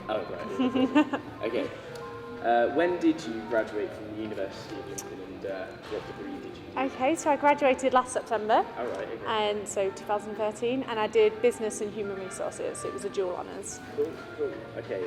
Oh, right. Okay. When did you graduate from the University of Lincoln, and what degree did you do? Okay, so I graduated last September, Oh, right, okay. and so 2013, and I did business and human resources. It was a dual honours. Cool. Okay,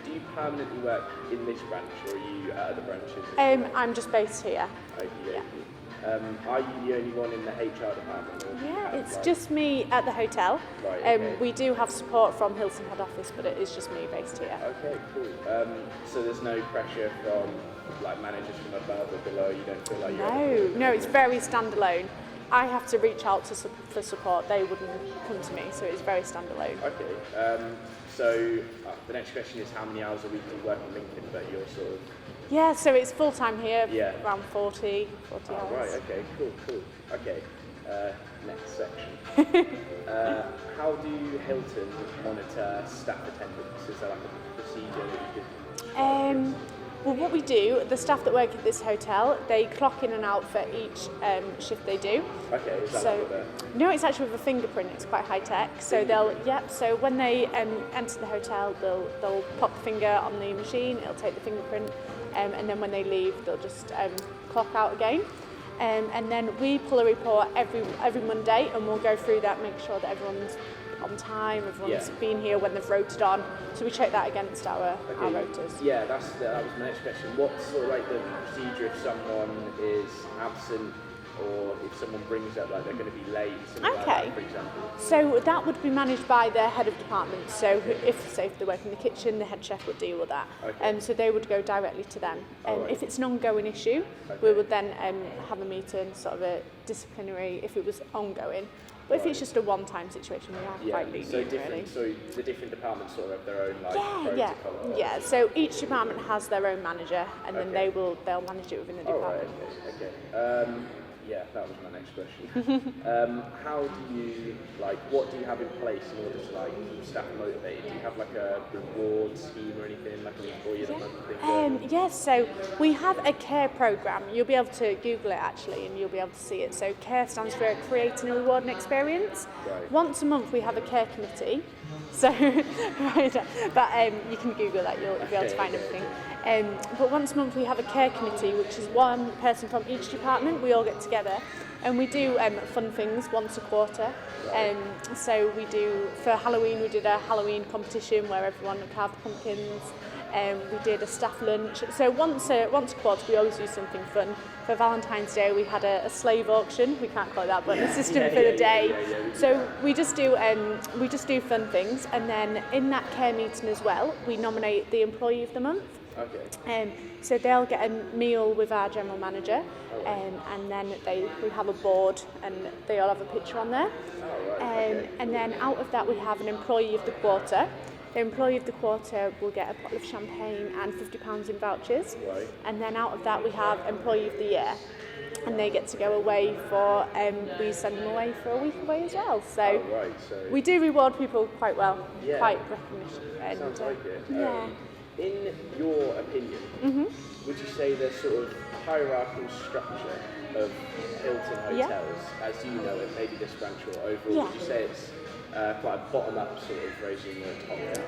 do you permanently work in this branch, or are you at other branches? I'm just based here. Okay, Yeah. Are you the only one in the HR department? Or Yeah, it's just me at the hotel. Right, okay. We do have support from Hilton head office, but it is just me based here. Okay, cool. So there's no pressure from like managers from above or below. You don't feel like you're No, it's very standalone. I have to reach out to for support. They wouldn't come to me, so it's very standalone. Okay. So the next question is how many hours a week do you work in Lincoln? But you're sort of Yeah, so it's full time here. Yeah. Around 40 hours. right. Okay. Cool. Okay. Next section. How do Hilton monitor staff attendance? Is there like a procedure that you could? Well, what we do, the staff that work at this hotel, they clock in and out for each shift they do. Okay. Is that So, like with no, it's actually with a fingerprint. It's quite high tech. So So when they enter the hotel, they'll pop the finger on the machine. It'll take the fingerprint, and then when they leave, they'll just clock out again. And then we pull a report every Monday, and we'll go through that, make sure that everyone's on time, everyone's been here when they've rotated on. So we check that against our rotors. Yeah, that was my next question. What's sort of like the procedure if someone is absent, or if someone brings up like they're going to be late, something like that, for example? So that would be managed by the head of department. So if they work in the kitchen, the head chef would deal with that. Okay. So they would go directly to them. Right. If it's an ongoing issue, we would then have a meeting, sort of a disciplinary, if it was ongoing. But if it's just a one-time situation, we are quite lenient, really. So the different departments sort of have their own like protocol. Yeah. So each department has their own manager, and then they'll manage it within the department. Okay. Yeah, that was my next question. How do you what do you have in place in order to keep staff motivated? Do you have like a reward scheme or anything, like an employee of the month thing? Yes, so we have a CARE programme. You'll be able to Google it actually, and you'll be able to see it. So CARE stands for Creating a Rewarding Experience. Right. Once a month we have a CARE committee. So, but you can Google that, you'll be able to find everything. But once a month we have a CARE committee, which is one person from each department. We all get together and we do fun things once a quarter. So we do, for Halloween, we did a Halloween competition where everyone carved pumpkins. We did a staff lunch. So once a quarter we always do something fun. For Valentine's Day we had a slave auction. We can't call it that, but an assistant for the day. So we just do fun things, and then in that CARE meeting as well, we nominate the employee of the month. Okay. So they'll get a meal with our general manager, and then we have a board, and they all have a picture on there. And then out of that we have an employee of the quarter. The employee of the quarter will get a bottle of champagne and £50 in vouchers. Right. And then out of that we have employee of the year, and they get to go away for, we send them away for a week away as well. So, we do reward people quite well, quite recognition. And, sounds like it. Yeah. In your opinion, would you say the sort of hierarchical structure of Hilton hotels, as you know it, maybe this branch or overall, would you say it's quite a bottom-up sort of regime or top-down?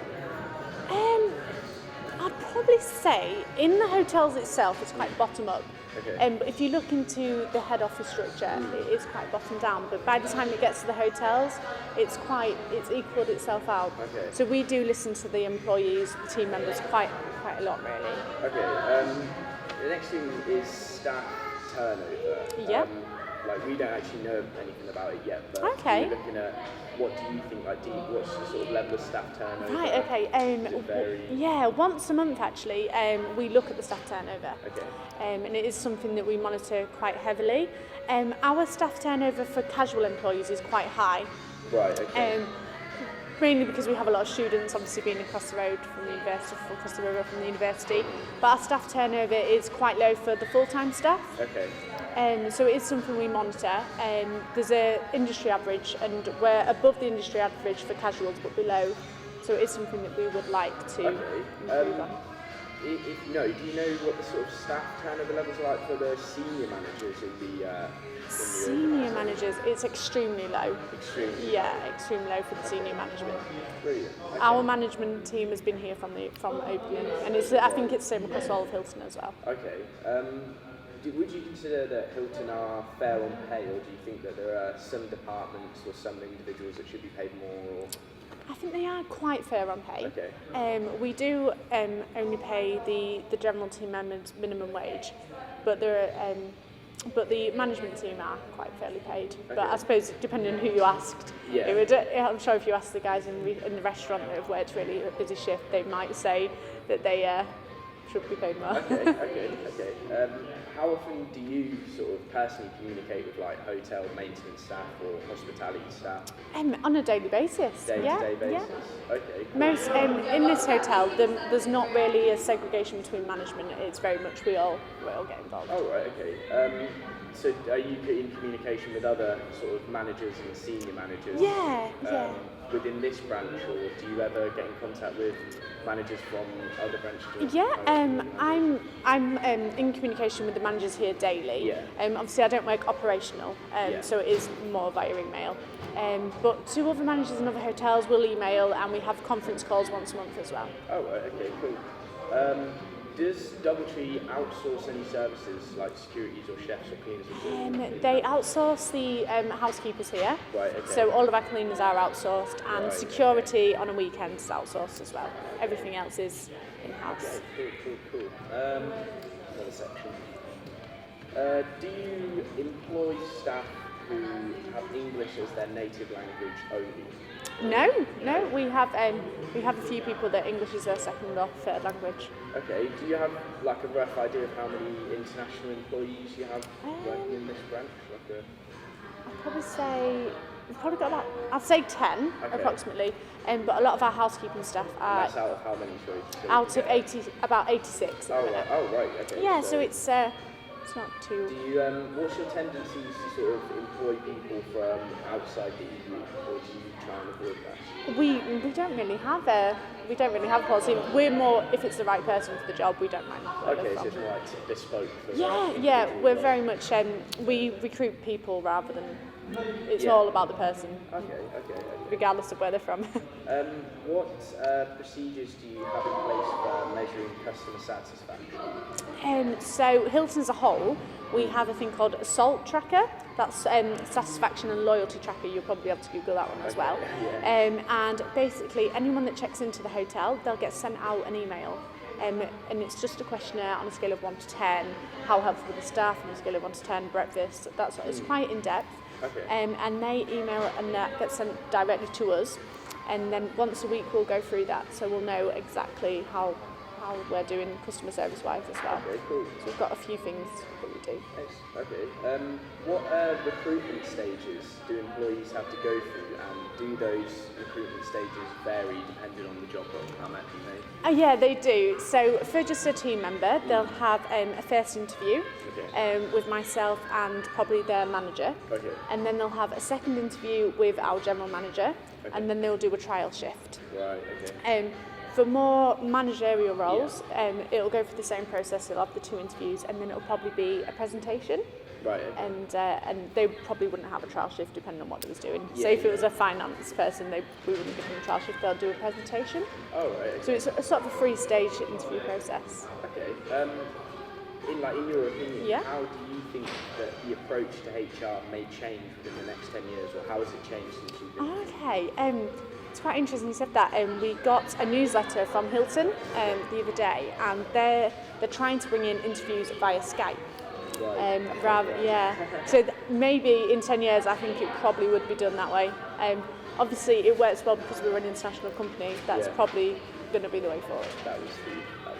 I'd probably say in the hotels itself it's quite bottom-up. Okay. But if you look into the head office structure, it is quite bottom down. But by the time it gets to the hotels, it's equaled itself out. Okay. So we do listen to the employees, the team members, quite a lot, really. Okay. The next thing is staff turnover. Yeah. We don't actually know anything about it yet, but Okay. we're looking at what do you think? What's the sort of level of staff turnover? Right. Okay. Does it vary? Yeah. Once a month, actually, we look at the staff turnover. Okay. And it is something that we monitor quite heavily. Our staff turnover for casual employees is quite high. Right. Okay. Mainly because we have a lot of students, obviously being across the road from the university, across the river from the university. But our staff turnover is quite low for the full-time staff. Okay. So it is something we monitor. There's an industry average, and we're above the industry average for casuals, but below. So it is something that we would like to improve on. if no, do you know what the sort of staff turnover levels are like for the senior managers in the Senior managers, it's extremely low. Extremely. Yeah, extremely low for the senior management. Brilliant. Okay. Our management team has been here from opening, and I think it's the same across all of Hilton as well. Okay. Would you consider that Hilton are fair on pay, or do you think that there are some departments or some individuals that should be paid more? Or? I think they are quite fair on pay. Okay. We do only pay the general team members minimum wage, but but the management team are quite fairly paid. Okay. But I suppose depending on who you asked, I'm sure if you ask the guys in the restaurant that have worked really a busy shift, they might say that they should be paid more. Okay. How often do you sort of personally communicate with like hotel maintenance staff or hospitality staff? On a daily basis. Day-to-day basis? Yeah. Okay. Cool. Most in this hotel, there's not really a segregation between management. It's very much we all get involved. Oh right, okay. So are you in communication with other sort of managers and senior managers? Yeah. Within this branch, or do you ever get in contact with managers from other branches? Yeah, I'm in communication with the managers here daily. Yeah. Obviously, I don't work operational, so it is more via email. But two other managers in other hotels will email, and we have conference calls once a month as well. Oh right, okay, cool. Does Doubletree outsource any services like securities or chefs or cleaners at all? They outsource the housekeepers here. Right, okay. So all of our cleaners are outsourced, and Right, security on a weekend is outsourced as well. Everything else is in-house. Okay, cool. Another section. Do you employ staff who have English as their native language only? No. We have a few people that English is their second or third language. Okay. Do you have like a rough idea of how many international employees you have working in this branch? I'd probably say we've probably got I'd say 10 approximately. But a lot of our housekeeping staff are. And that's out of how many? Sorry. Out of 80, about 86. Oh right. Okay. Yeah, so it's not too. Do you what's your tendencies to sort of employ people from outside the EU, or do you try and avoid that? We don't really have a policy. We're more if it's the right person for the job, we don't mind. Okay, so it's more like bespoke. Yeah. We're very much we recruit people rather than it's all about the person. Okay. Regardless of where they're from. What procedures do you have in place for measuring customer satisfaction? So Hilton as a whole, we have a thing called a SALT tracker. That's satisfaction and loyalty tracker. You'll probably be able to Google that one as well. Yeah. And basically, anyone that checks into the hotel, they'll get sent out an email. And it's just a questionnaire on a scale of 1 to 10. How helpful were the staff on a scale of 1 to 10? Breakfast. It's quite in depth. Okay. And they email it, and that gets sent directly to us. And then once a week we'll go through that, so we'll know exactly how we're doing customer service wise as well. Okay, cool. So we've got a few things that we do. Nice. Okay. What recruitment stages do employees have to go through, and do those recruitment stages vary depending on the job role? How much you make? Yeah, they do. So for just a team member, they'll have a first interview with myself and probably their manager. Okay. And then they'll have a second interview with our general manager, and then they'll do a trial shift. Right. Okay. For more managerial roles, it'll go through the same process. It'll have the 2 interviews, and then it'll probably be a presentation. Right. Okay. And they probably wouldn't have a trial shift depending on what they was doing. So if it was a finance person, we wouldn't give them a trial shift. They'll do a presentation. Oh right. Okay. So it's a sort of a 3-stage interview process. Okay. In your opinion, Yeah. how do you think that the approach to HR may change within the next 10 years, or how has it changed since you've been? Okay. It's quite interesting you said that. We got a newsletter from Hilton the other day, and they're trying to bring in interviews via Skype. Right. So maybe in 10 years, I think it probably would be done that way. Obviously, it works well because we're an international company. That's probably going to be the way forward. That was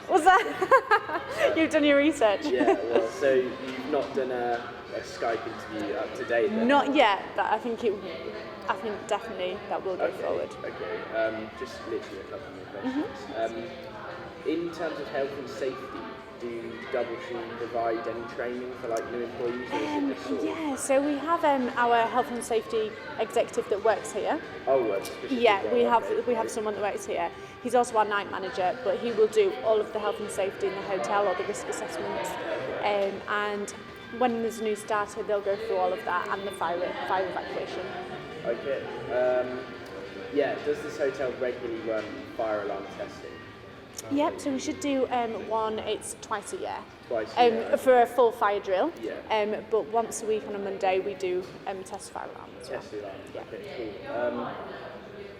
Was that? You've done your research. Yeah. Well, so you've not done a Skype interview up to date then? Not yet, but I think definitely that will go forward. Okay. Just literally a couple more questions. In terms of health and safety, do Doubletree provide any training for like new employees? Or is it just sort of- Yeah, so we have our health and safety executive that works here. Oh, specifically. Yeah, we Oh, have okay, we have great. someone that works here. He's also our night manager, but he will do all of the health and safety in the hotel or the risk assessments. And when there's a new starter, they'll go through all of that and the fire evacuation. Okay. Yeah, does this hotel regularly run fire alarm testing? Yep, so we should do one, it's twice a year. Twice a year? For a full fire drill. Yeah. But once a week on a Monday we do test fire alarm as well. Test the alarm. Yeah. Okay, cool.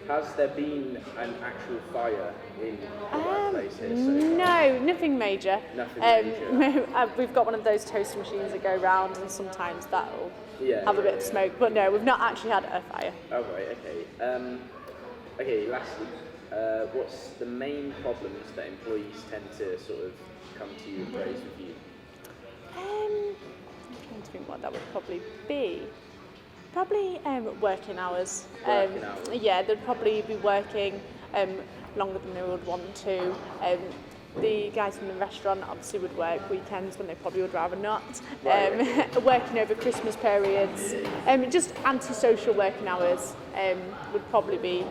Has there been an actual fire in the workplace here so far? No, nothing major. Nothing major. We've got one of those toaster machines that go round and sometimes that'll Yeah, have a bit yeah, of smoke. But no, we've not actually had a fire. Oh, right, okay. Okay, lastly, what's the main problems that employees tend to sort of come to you and raise with you? I'm trying to think what that would probably be. Probably working hours. Working hours? Yeah, they'd probably be working longer than they would want to. The guys from the restaurant obviously would work weekends when they probably would rather not. Right. Working over Christmas periods. Just antisocial working hours would probably be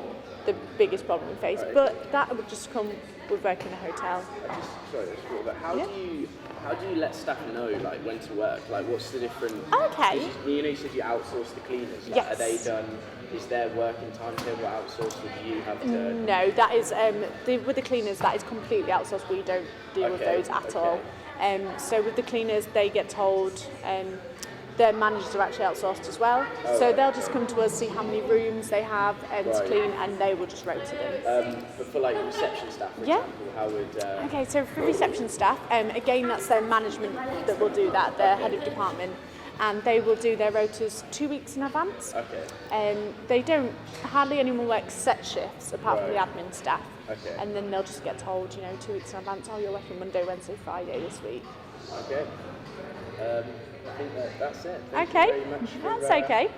the biggest problem we face. Right. But that would just come with working in a hotel. But how do you let staff know like when to work? Like, what's the different? Okay. You know, you said you outsource the cleaners. Like, Yes. Are they done? Is their working timetable outsourced, or do you have to? No, that is with the cleaners. That is completely outsourced. We don't deal with Okay, those at okay. all. So with the cleaners, they get told. Their managers are actually outsourced as well. Oh, So right. they'll just come to us, see how many rooms they have to Right. clean, and they will just rota them. But for like reception staff, for Yeah. example, how would? Okay, so for reception staff, again, that's their management that will do that, their head of department, and they will do their rotas 2 weeks in advance. Okay. They don't, hardly anyone works set shifts apart from the Right. admin staff. Okay. And then they'll just get told, 2 weeks in advance, oh, you're working Monday, Wednesday, Friday this week. Okay. I think that's it. Thank Okay, you very much for, that's okay.